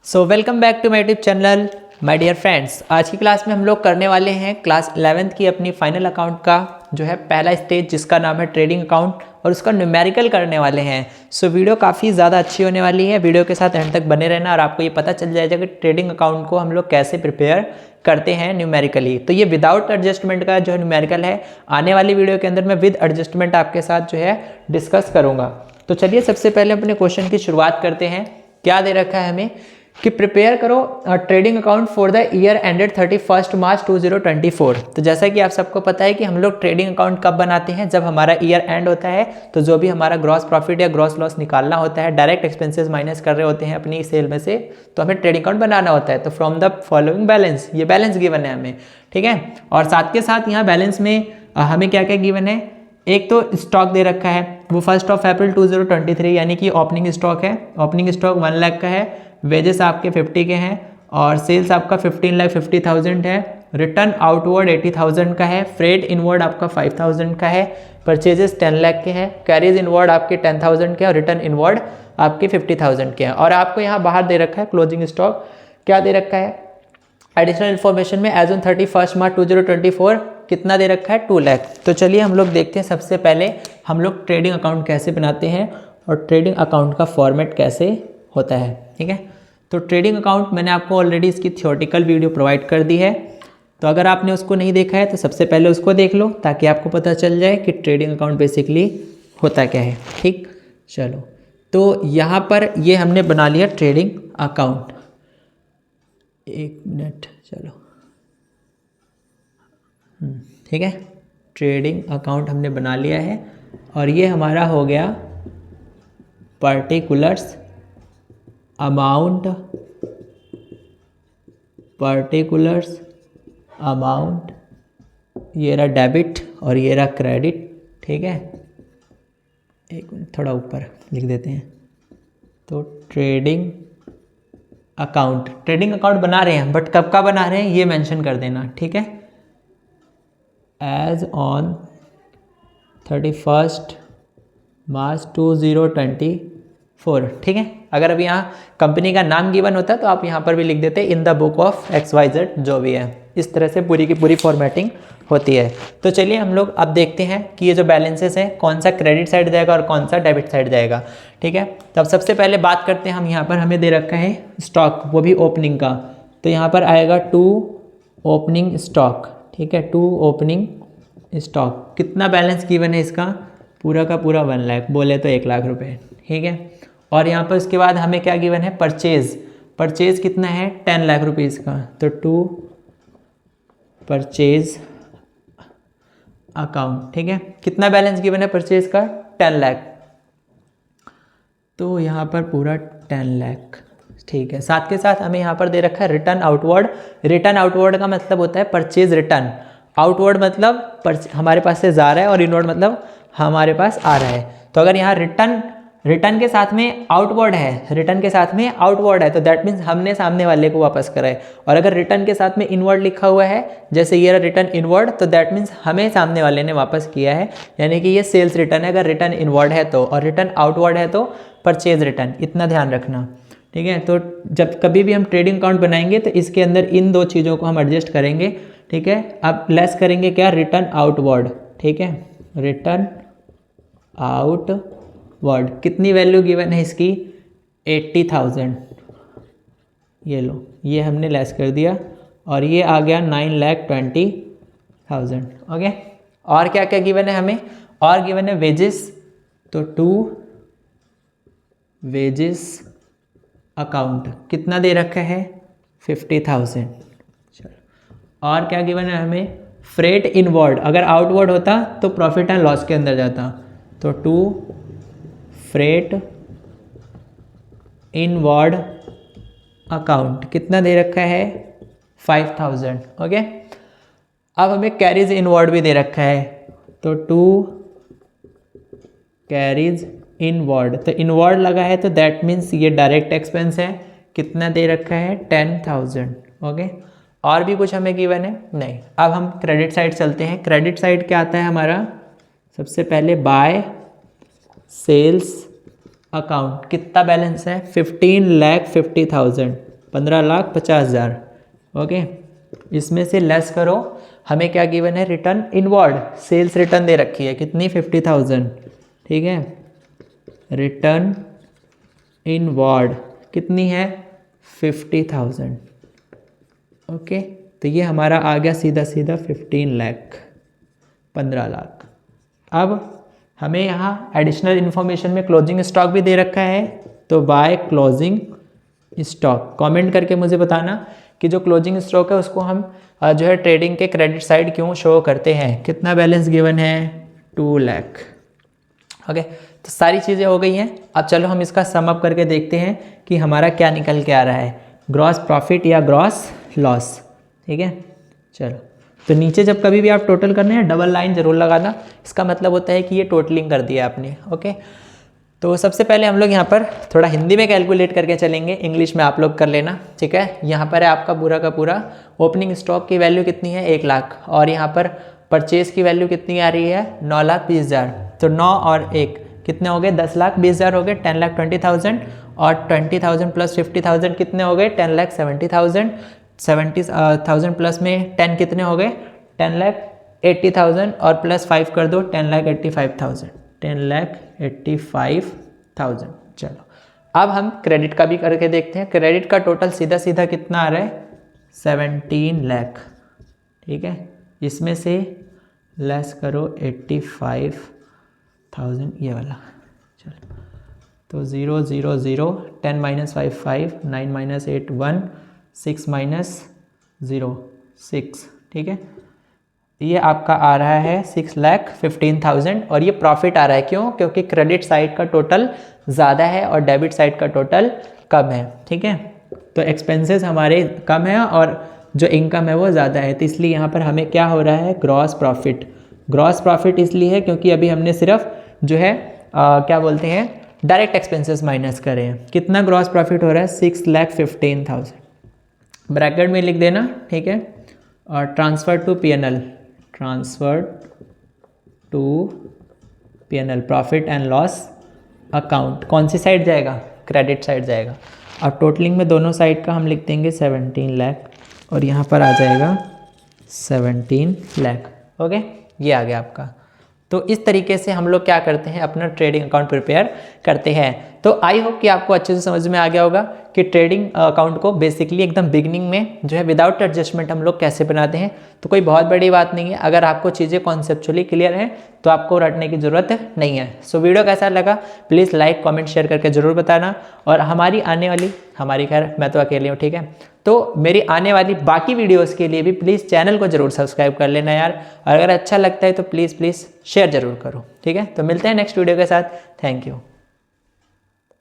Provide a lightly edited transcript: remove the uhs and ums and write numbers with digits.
So welcome back to my YouTube channel my dear friends. आज की class में हम लोग करने वाले हैं क्लास 11th की अपनी फाइनल अकाउंट का जो है पहला स्टेज, जिसका नाम है ट्रेडिंग अकाउंट, और उसका न्यूमेरिकल करने वाले हैं। सो वीडियो काफ़ी ज़्यादा अच्छी होने वाली है। वीडियो के साथ एंड तक बने रहना और आपको ये पता चल जाएगा कि ट्रेडिंग अकाउंट को हम लोग कैसे प्रिपेयर करते हैं न्यूमेरिकली। तो ये विदाउट एडजस्टमेंट का जो है न्यूमेरिकल है, आने वाली वीडियो के अंदर मैं विद एडजस्टमेंट आपके साथ जो है डिस्कस करूँगा। तो चलिए सबसे पहले अपने क्वेश्चन की शुरुआत करते हैं। क्या दे रखा है हमें कि प्रिपेयर करो trading account for the year ended 31 मार्च 2024। तो जैसा कि आप सबको पता है कि हम लोग ट्रेडिंग अकाउंट कब बनाते हैं, जब हमारा ईयर एंड होता है। तो जो भी हमारा ग्रॉस प्रॉफिट या ग्रॉस लॉस निकालना होता है, डायरेक्ट एक्सपेंसेस माइनस कर रहे होते हैं अपनी सेल में से, तो हमें ट्रेडिंग अकाउंट बनाना होता है। तो फ्रॉम द फॉलोइंग बैलेंस, ये बैलेंस गिवन है हमें, ठीक है। और साथ के साथ यहाँ बैलेंस में हमें क्या क्या गिवन है, एक तो स्टॉक दे रखा है, वो 1 अप्रैल 2023 यानी कि ओपनिंग स्टॉक है। ओपनिंग स्टॉक 1 लाख का है, वेजेस आपके 50 के हैं और सेल्स आपका 15,50,000 है। रिटर्न आउटवर्ड 80,000 का है, फ्रेट इनवर्ड आपका 5,000 का है, परचेजेस 10 लाख के हैं, कैरीज इनवर्ड आपके 10,000 के और रिटर्न इनवर्ड आपके 50,000 के हैं। और आपको यहाँ बाहर दे रखा है क्लोजिंग स्टॉक, क्या दे रखा है एडिशनल इन्फॉर्मेशन में, एज ऑन 31 मार्च 2024 कितना दे रखा है 2 लाख। तो चलिए हम लोग देखते हैं सबसे पहले हम लोग ट्रेडिंग अकाउंट कैसे बनाते हैं और ट्रेडिंग अकाउंट का फॉर्मेट कैसे होता है, ठीक है। तो ट्रेडिंग अकाउंट मैंने आपको ऑलरेडी इसकी थियोरेटिकल वीडियो प्रोवाइड कर दी है। तो अगर आपने उसको नहीं देखा है तो सबसे पहले उसको देख लो, ताकि आपको पता चल जाए कि ट्रेडिंग अकाउंट बेसिकली होता क्या है, ठीक। चलो, तो यहाँ पर ये हमने बना लिया ट्रेडिंग अकाउंट। एक मिनट, चलो, ठीक है। ट्रेडिंग अकाउंट हमने बना लिया है और ये हमारा हो गया पर्टिकुलर्स अमाउंट, ये रहा डेबिट और ये रहा क्रेडिट, ठीक है। एक मिनट, थोड़ा ऊपर लिख देते हैं। तो ट्रेडिंग अकाउंट बना रहे हैं, बट कब का बना रहे हैं ये मेंशन कर देना, ठीक है। एज ऑन 31 मार्च 2024, ठीक है। अगर अभी यहाँ कंपनी का नाम गिवन होता है तो आप यहाँ पर भी लिख देते in the book of XYZ, जो भी है। इस तरह से पूरी की पूरी फॉर्मेटिंग होती है। तो चलिए हम लोग अब देखते हैं कि ये जो बैलेंसेस हैं कौन सा क्रेडिट साइड जाएगा और कौन सा डेबिट साइड जाएगा, ठीक है। तो अब सबसे पहले बात करते हैं हम, यहाँ पर हमें दे रखा है स्टॉक, वो भी ओपनिंग का। तो यहाँ पर आएगा 2 ओपनिंग स्टॉक, ठीक है। 2 ओपनिंग स्टॉक, कितना बैलेंस गिवन है इसका, पूरा का पूरा 1 लाख, बोले तो 1 लाख रुपए, ठीक है। और यहाँ पर उसके बाद हमें क्या गिवन है, परचेज कितना है 10 लाख रुपीज़ का। तो 2 परचेज अकाउंट, ठीक है। कितना बैलेंस गिवन है परचेज का 10 लाख, तो यहाँ पर पूरा 10 लाख, ठीक है। साथ के साथ हमें यहाँ पर दे रखा है रिटर्न आउटवर्ड का मतलब होता है परचेज रिटर्न। आउटवर्ड मतलब हमारे पास से जा रहा है और इनवर्ड मतलब हमारे पास आ रहा है। तो अगर यहाँ रिटर्न के साथ में आउटवर्ड है, तो दैट मीन्स हमने सामने वाले को वापस करा है। और अगर रिटर्न के साथ में इनवर्ड लिखा हुआ है, जैसे ये रिटर्न इनवर्ड, तो दैट मीन्स हमें सामने वाले ने वापस किया है, यानी कि ये सेल्स रिटर्न है अगर रिटर्न इनवर्ड है तो, और रिटर्न आउटवर्ड है तो परचेज रिटर्न। इतना ध्यान रखना, ठीक है। तो जब कभी भी हम ट्रेडिंग अकाउंट बनाएंगे तो इसके अंदर इन 2 चीज़ों को हम एडजस्ट करेंगे, ठीक है। अब लेस करेंगे क्या, रिटर्न आउटवर्ड, ठीक है। रिटर्न आउटवर्ड कितनी वैल्यू गिवन है इसकी 80,000, ये लो, ये हमने लेस कर दिया और ये आ गया 9,20,000, ओके। और क्या क्या गिवन है हमें, और गिवन है वेजेस, तो 2 वेजेस अकाउंट, कितना दे रखा है 50,000। चलो, और क्या गिवन है हमें, फ्रेट इनवर्ड, अगर आउटवर्ड होता तो प्रॉफिट एंड लॉस के अंदर जाता, तो 2 फ्रेट इनवर्ड अकाउंट, कितना दे रखा है 5,000, ओके। अब हमें कैरीज इनवर्ड भी दे रखा है, तो 2 कैरीज इनवर्ड, तो इनवर्ड लगा है तो दैट मीन्स ये डायरेक्ट एक्सपेंस है, कितना दे रखा है 10,000, ओके। और भी कुछ हमें गिवन है नहीं। अब हम क्रेडिट साइड चलते हैं। क्रेडिट साइड क्या आता है हमारा, सबसे पहले बाय सेल्स अकाउंट, कितना बैलेंस है 15,50,000, 15,50,000। ओके, इसमें से लेस करो, हमें क्या गिवन है, रिटर्न इनवर्ड, सेल्स रिटर्न दे रखी है कितनी, 50,000। ठीक है, रिटर्न इनवर्ड कितनी है, 50,000। ओके, तो ये हमारा आ गया सीधा सीधा 15 लाख, 15 लाख। अब हमें यहाँ एडिशनल इन्फॉर्मेशन में क्लोजिंग स्टॉक भी दे रखा है, तो बाय क्लोजिंग स्टॉक कमेंट करके मुझे बताना कि जो क्लोजिंग स्टॉक है उसको हम जो है ट्रेडिंग के क्रेडिट साइड क्यों शो करते हैं। कितना बैलेंस गिवन है, 2 लाख। ओके, तो सारी चीज़ें हो गई हैं। अब चलो हम इसका सम अप करके देखते हैं कि हमारा क्या निकल के आ रहा है, ग्रॉस प्रॉफिट या ग्रॉस लॉस। ठीक है, चलो, तो नीचे जब कभी भी आप टोटल करने हैं डबल लाइन जरूर लगाना, इसका मतलब होता है कि ये टोटलिंग कर दिया आपने। ओके, तो सबसे पहले हम लोग यहाँ पर थोड़ा हिंदी में कैलकुलेट करके चलेंगे, इंग्लिश में आप लोग कर लेना। ठीक है, यहाँ पर है आपका पूरा का पूरा ओपनिंग स्टॉक की वैल्यू कितनी है, 1 लाख, और यहाँ पर परचेज की वैल्यू कितनी आ रही है, 9,20,000। तो 9 और 1 कितने हो गए, 10,20,000 हो गए, 10,20,000, और 20,000 प्लस 50,000 कितने हो गए, 10,70,000। 70,000 प्लस में 10 कितने हो गए, 10,80,000, और प्लस 5 कर दो, 10,85,000, 10,85,000। चलो, अब हम क्रेडिट का भी करके देखते हैं। क्रेडिट का टोटल सीधा सीधा कितना आ रहा है, 17 लाख। ठीक है, इसमें से लेस करो 85,000 ये वाला। चलो, तो 0 0 0, 10 - 5 5, 9 - 8 1, 6 - 0 6। ठीक है, ये आपका आ रहा है 6,15,000, और ये प्रॉफिट आ रहा है क्यों, क्योंकि क्रेडिट साइड का टोटल ज़्यादा है और डेबिट साइड का टोटल कम है। ठीक है, तो एक्सपेंसेस हमारे कम है और जो इनकम है वो ज़्यादा है, तो इसलिए यहाँ पर हमें क्या हो रहा है, ग्रॉस प्रॉफिट। ग्रॉस प्रॉफिट इसलिए है क्योंकि अभी हमने सिर्फ जो है क्या बोलते हैं, डायरेक्ट एक्सपेंसेस माइनस करे हैं। कितना ग्रॉस प्रॉफिट हो रहा है, 6,15,000, ब्रैकेट में लिख देना। ठीक है, और transfer to PNL, transfer to PNL, profit and loss account, कौन सी साइड जाएगा, क्रेडिट साइड जाएगा। और टोटलिंग में दोनों साइड का हम लिख देंगे 17 लाख, और यहाँ पर आ जाएगा 17 लाख। ओके, ये आ गया आपका। तो इस तरीके से हम लोग क्या करते हैं, अपना ट्रेडिंग अकाउंट प्रिपेयर करते हैं। तो आई होप कि आपको अच्छे से समझ में आ गया होगा कि ट्रेडिंग अकाउंट को बेसिकली एकदम बिगनिंग में जो है विदाउट एडजस्टमेंट हम लोग कैसे बनाते हैं। तो कोई बहुत बड़ी बात नहीं है, अगर आपको चीज़ें कॉन्सेप्चुअली क्लियर हैं तो आपको रटने की ज़रूरत नहीं है। सो वीडियो कैसा लगा प्लीज़ लाइक कमेंट शेयर करके ज़रूर बताना। और हमारी खैर मैं तो अकेले हूँ, ठीक है, तो मेरी आने वाली बाकी वीडियोस के लिए भी प्लीज़ चैनल को ज़रूर सब्सक्राइब कर लेना यार। और अगर अच्छा लगता है तो प्लीज़ शेयर ज़रूर करो। ठीक है, तो मिलते हैं नेक्स्ट वीडियो के साथ। Thank you.